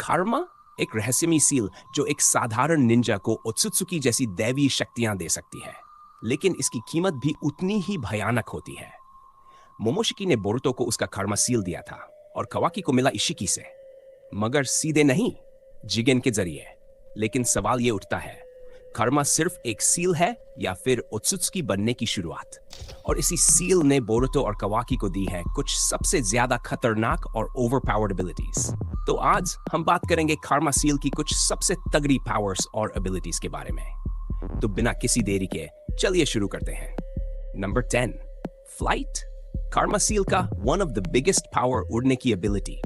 कर्मा एक रहस्यमयी सील जो एक साधारण निंजा को ओत्सुत्सुकी जैसी दैवीय शक्तियां दे सकती है, लेकिन इसकी कीमत भी उतनी ही भयानक होती है। मोमोशिकी ने बोरुतो को उसका कर्मा सील दिया था और कवाकी को मिला इशिकी से, मगर सीधे नहीं, जिगेन के जरिए। लेकिन सवाल ये उठता है, कर्मा सिर्फ एक सील है या फिर ओत्सुत्सुकी बनने की शुरुआत? और इसी सील ने बोरुतो और कवाकी को दी है कुछ सबसे ज्यादा खतरनाक और ओवरपावर्ड एबिलिटीज। तो आज हम बात करेंगे कर्मा सील की कुछ सबसे तगड़ी पावर्स और एबिलिटीज के बारे में। तो बिना किसी देरी के चलिए शुरू करते हैं। Number 10, flight. कर्मा सील का one of the biggest power उड़ने की एबिलिटी।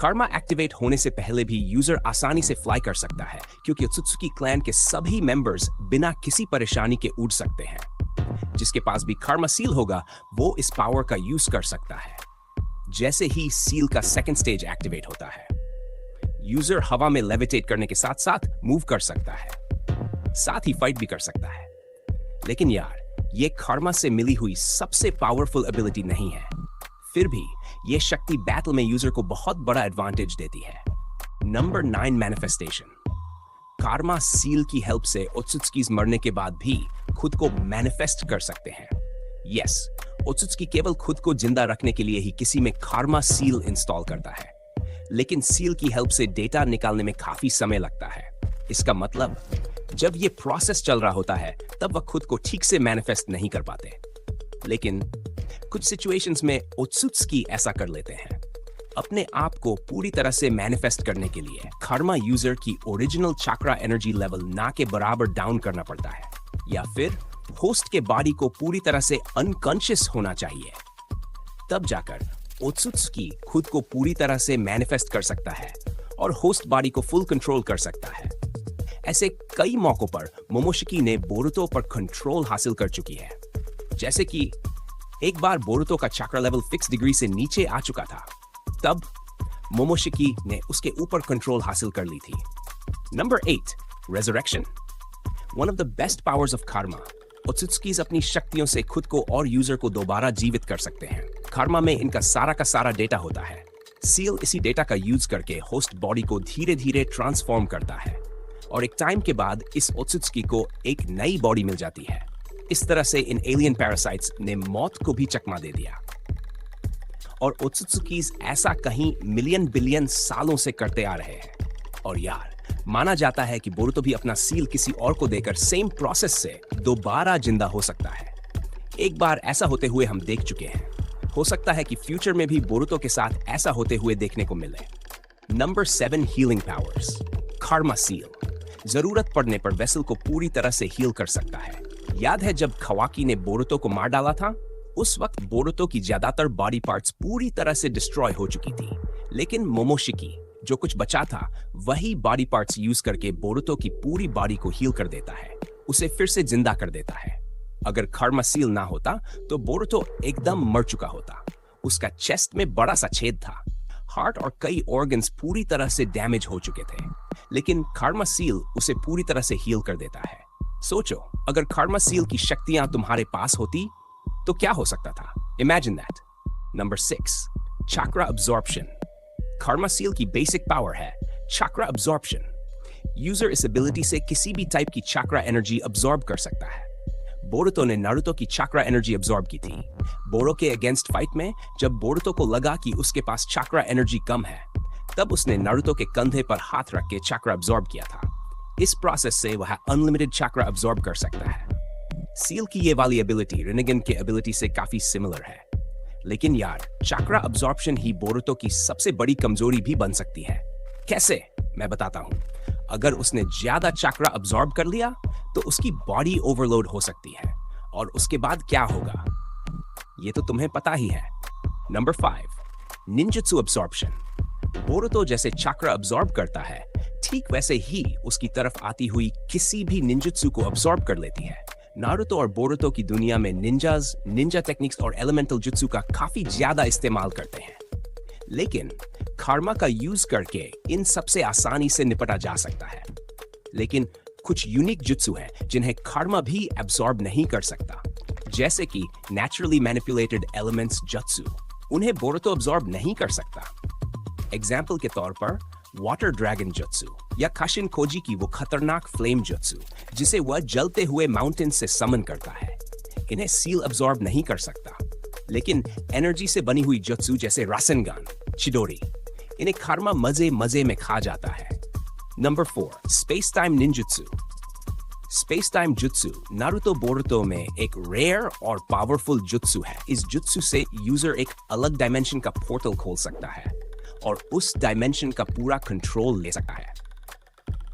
कर्मा एक्टिवेट होने से पहले भी यूजर आसानी से फ्लाई कर सकता है, क्योंकि ओत्सुत्सुकी क्लैन के सभी मेंबर्स बिना किसी परेशानी के उड़ सकते हैं। जिसके पास भी कर्मा सील होगा वो इस पावर का यूज कर सकता है। जैसे ही सील का सेकंड स्टेज एक्टिवेट होता है, यूजर हवा में लेविटेट करने के साथ साथ मूव कर सकता है, साथ ही फाइट भी कर सकता है। लेकिन यार, ये कर्मा से मिली हुई सबसे पावरफुल एबिलिटी नहीं है। फिर भी ये शक्ति बैटल में यूजर को बहुत बड़ा एडवांटेज देती है। Number 9, manifestation. कर्मा सील की हेल्प से ओत्सुत्सुकीज मरने के बाद भी खुद को मैनिफेस्ट कर सकते हैं। यस, ओत्सुत्सुकी केवल खुद को जिंदा रखने के लिए ही किसी में कर्मा सील इंस्टॉल करता है, लेकिन सील की हेल्प से डेटा निकालने में काफी समय लगता है। इसका मतलब जब ये प्रोसेस चल रहा होता है तब वह खुद को ठीक से मैनिफेस्ट नहीं कर पाते। लेकिन कुछ सिचुएशंस में ओत्सुत्सुकी ऐसा कर लेते हैं। अपने आप को पूरी तरह से मैनिफेस्ट करने के लिए कर्मा यूजर की ओरिजिनल चक्रा एनर्जी लेवल ना के बराबर डाउन करना पड़ता है, या फिर होस्ट के बॉडी को पूरी तरह से अनकॉन्शियस होना चाहिए। तब जाकर ओत्सुत्सुकी खुद को पूरी तरह से मैनिफेस्ट कर सकता है और होस्ट बॉडी को फुल कंट्रोल कर सकता है। ऐसे कई मौकों पर मोमोशिकी ने बोरुतो पर कंट्रोल हासिल कर चुकी है। जैसे कि एक बार बोरुतो का चक्रा लेवल फिक्स डिग्री से नीचे आ चुका था, तब मोमोशिकी ने उसके ऊपर कंट्रोल हासिल कर ली थी। Number 8, resurrection. One of the best powers of karma. Otsutsukis अपनी शक्तियों से खुद को और यूजर को दोबारा जीवित कर सकते हैं। कर्मा में इनका सारा का सारा डेटा होता है। सील इसी डेटा का यूज करके होस्ट बॉडी को धीरे धीरे ट्रांसफॉर्म करता है और एक टाइम के बाद इस ओत्सुत्सुकी को एक नई बॉडी मिल जाती है। इस तरह से इन एलियन पैरासाइट्स ने मौत को भी चकमा दे दिया। और ओत्सुत्सुकीज ऐसा कहीं मिलियन बिलियन सालों से करते आ रहे हैं। और यार, माना जाता है कि बोरुतो भी अपना सील किसी और को देकर सेम प्रोसेस से दोबारा जिंदा हो सकता है। एक बार ऐसा होते हुए हम देख चुके हैं। हो सकता है कि फ्यूचर में भी बोरुतो के साथ ऐसा होते हुए देखने को मिले। Number 7, healing powers. Karma seal जरूरत पड़ने पर वेसल को पूरी तरह से हील कर सकता है। याद है जब कवाकी ने बोरुतो को मार डाला था? उस वक्त बोरुतो की ज्यादातर बॉडी पार्ट्स पूरी तरह से डिस्ट्रॉय हो चुकी थी, लेकिन मोमोशिकी जो कुछ बचा था वही बॉडी पार्ट्स यूज करके बोरुतो की पूरी बॉडी को हील कर देता है, उसे फिर से जिंदा कर देता है। अगर कर्मा सील ना होता तो बोरुतो एकदम मर चुका होता। उसका चेस्ट में बड़ा सा छेद था, हार्ट और कई ऑर्गन्स पूरी तरह से डैमेज हो चुके थे, लेकिन कर्मा सील उसे पूरी तरह से हील कर देता है। सोचो, अगर कर्मा सील की शक्तियां तुम्हारे पास होती तो क्या हो सकता था? Imagine that. Number 6, chakra absorption. Karma seal की बेसिक पावर है चक्रा अब्जॉर्प्शन। यूजर इस एबिलिटी से किसी भी टाइप की चक्रा एनर्जी अब्सॉर्ब कर सकता है। बोरुतो ने नारुतो की चक्रा एनर्जी अब्सॉर्ब की थी। बोरो के अगेंस्ट फाइट में जब बोरुतो को लगा कि उसके पास चक्रा एनर्जी कम है, तब उसने नारुतो के कंधे पर हाथ रख के चक्रा अब्सॉर्ब किया था। इस प्रोसेस से वह अनलिमिटेड चक्रा अब्सॉर्ब कर सकता है। सील की ये वाली एबिलिटी रिनेगन के एबिलिटी से काफी सिमिलर है, लेकिन यार, चक्रा अब्सॉर्प्शन ही बोरुतो की सबसे बड़ी कमजोरी भी बन सकती है। कैसे? मैं बताता हूं। अगर उसने ज्यादा चक्रा अब्सॉर्ब कर लिया तो उसकी बॉडी ओवरलोड हो सकती है, और उसके बाद क्या होगा ये तो तुम्हें पता ही है। Number 5, ninjutsu absorption. बोरुतो जैसे चक्रा अब्सॉर्ब करता है, ठीक वैसे ही उसकी तरफ आती हुई किसी भी निंजुत्सु को अब्सॉर्ब कर लेती है। नारुतो और बोरुतो की दुनिया में निंजाज निंजा टेक्निक्स और एलिमेंटल जुत्सु का काफी ज्यादा इस्तेमाल करते हैं, लेकिन कर्मा का यूज करके इन सबसे आसानी से निपटा जा सकता है। लेकिन कुछ यूनिक जुत्सु हैं जिन्हें कर्मा भी एब्सॉर्ब नहीं कर सकता, जैसे कि नेचुरली मैनिपुलेटेड एलिमेंट्स जत्सु। उन्हें बोरुतो अब्सॉर्ब नहीं कर सकता। एग्जाम्पल के तौर पर वाटर ड्रैगन जुत्सु या काशिन खोजी की वो खतरनाक फ्लेम जुत्सु जिसे वह जलते हुए माउंटेन से समन करता है। इन्हें सील अब्सॉर्ब नहीं कर सकता, लेकिन एनर्जी से बनी हुई जुत्सु जैसे रासेनगान, चिडोरी, इन्हें कर्मा मजे मजे में खा जाता है। Number 4, space time ninjutsu. Space time jutsu Naruto Boruto में एक रेयर और पावरफुल जुत्सु है। इस जुत्सु से यूजर एक अलग डायमेंशन का पोर्टल खोल सकता है और उस डायमेंशन का पूरा कंट्रोल ले सकता है।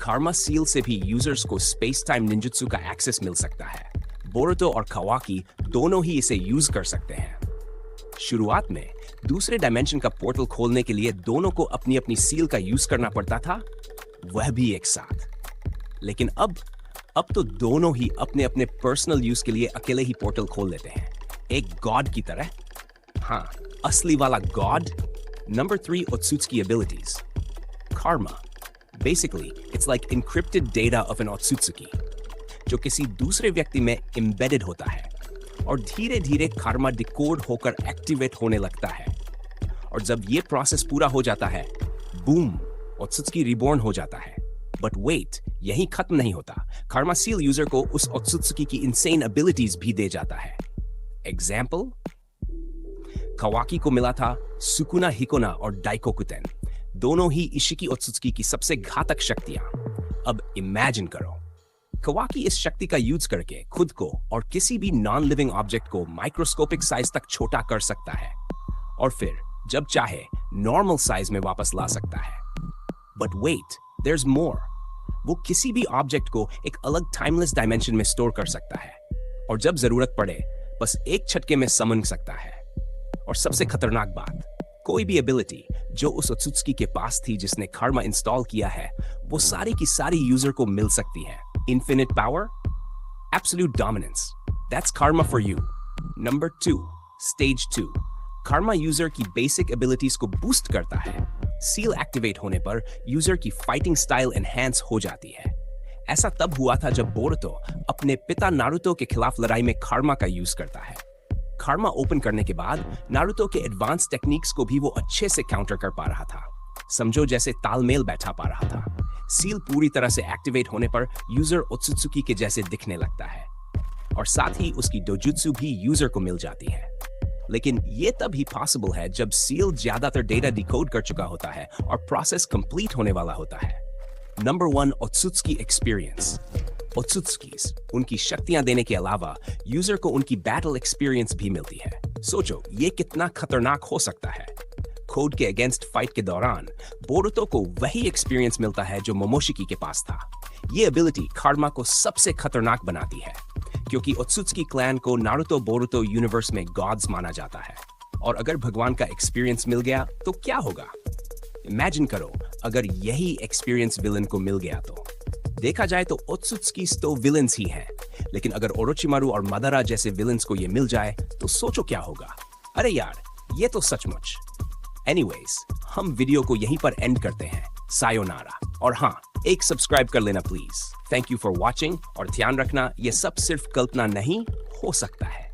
कर्मा सील से भी यूजर्स को स्पेस टाइम निंजुत्सु का एक्सेस मिल सकता है। बोरुतो और कावाकी दोनों ही इसे यूज कर सकते हैं। शुरुआत में दूसरे डायमेंशन का पोर्टल खोलने के लिए दोनों को अपनी अपनी सील का यूज करना पड़ता था, वह भी एक साथ। लेकिन अब तो दोनों ही अपने अपने पर्सनल यूज के लिए अकेले ही पोर्टल खोल लेते हैं, एक गॉड की तरह। हाँ, असली वाला god. Number 3, Otsutsuki abilities. Karma basically it's like encrypted data of an Otsutsuki जो किसी दूसरे व्यक्ति में एम्बेडेड होता है और धीरे धीरे कर्मा डिकोड होकर एक्टिवेट होने लगता है। और जब ये प्रोसेस पूरा हो जाता है, बूम, ओत्सुत्सुकी रिबॉर्न हो जाता है। बट वेट, यही खत्म नहीं होता। कर्मा सील यूजर को उस ओत्सुत्सुकी की इनसेन एबिलिटीज भी दे जाता है। एग्जाम्पल, कावाकी को मिला था सुकुना हिकोना और डाइकोकुटेन, दोनों ही इशिकी ओत्सुत्सुकी की सबसे घातक शक्तियां। अब इमेजिन करो, कावाकी इस शक्ति का यूज करके खुद को और किसी भी नॉन लिविंग ऑब्जेक्ट को माइक्रोस्कोपिक साइज तक छोटा कर सकता है और फिर जब चाहे नॉर्मल साइज में वापस ला सकता है। But wait, there is more. वो किसी भी ऑब्जेक्ट को एक अलग टाइमलेस डायमेंशन में स्टोर कर सकता है और जब जरूरत पड़े बस एक झटके में समन सकता है। और सबसे खतरनाक बात, कोई भी एबिलिटी जो उस ओत्सुत्सुकी के पास थी जिसने कर्मा इंस्टॉल किया है, वो सारी की सारी यूजर को मिल सकती है। Infinite power, absolute dominance, that's Karma for you. Number 2, stage 2। Karma user की बेसिक एबिलिटीज को बूस्ट करता है। सील एक्टिवेट होने पर यूजर की फाइटिंग स्टाइल एनहांस हो जाती है। ऐसा तब हुआ था जब बोरुतो अपने पिता नारुतो के खिलाफ लड़ाई में कर्मा का यूज करता है। कर्मा ओपन करने के बाद नारुतो के एडवांस टेक्निक्स को भी वो अच्छे से काउंटर कर पा रहा था। समझो जैसे तालमेल बैठा पा रहा था। सील पूरी तरह से एक्टिवेट होने पर यूजर ओत्सुत्सुकी के जैसे दिखने लगता है और साथ ही उसकी डोजुत्सु भी यूजर को मिल जाती है। लेकिन ये तभी पॉसिबल है जब सील ज्यादातर डेटा डिकोड कर चुका होता है और प्रोसेस कंप्लीट होने वाला होता है। Number 1, ओत्सुत्सुकी experience. ओत्सुत्सुकीज उनकी शक्तियां देने के अलावा यूजर को उनकी बैटल एक्सपीरियंस भी मिलती है। सोचो ये कितना खतरनाक हो सकता है। कोड के अगेंस्ट फाइट के दौरान बोरुतो को वही एक्सपीरियंस मिलता है जो मोमोशिकी के पास था। ये एबिलिटी कर्मा को सबसे खतरनाक बनाती है क्योंकि ओत्सुत्सुकी क्लैन को नारुतो बोरुतो यूनिवर्स में गॉड्स माना जाता है और अगर भगवान का एक्सपीरियंस मिल गया तो क्या होगा। इमेजिन करो अगर यही एक्सपीरियंस विलन को मिल गया तो। देखा जाए तो ओत्सुत्सुकीज तो विलन्स ही हैं, लेकिन अगर ओरोचिमारू और मादारा जैसे विलन्स को ये मिल जाए तो सोचो क्या होगा। अरे यार, ये तो सचमुच। एनीवेज, हम वीडियो को यहीं पर एंड करते हैं। सायोनारा। और हाँ, एक सब्सक्राइब कर लेना please. Thank you for watching और ध्यान रखना ये सब सिर्फ कल्पना नहीं हो सकता है।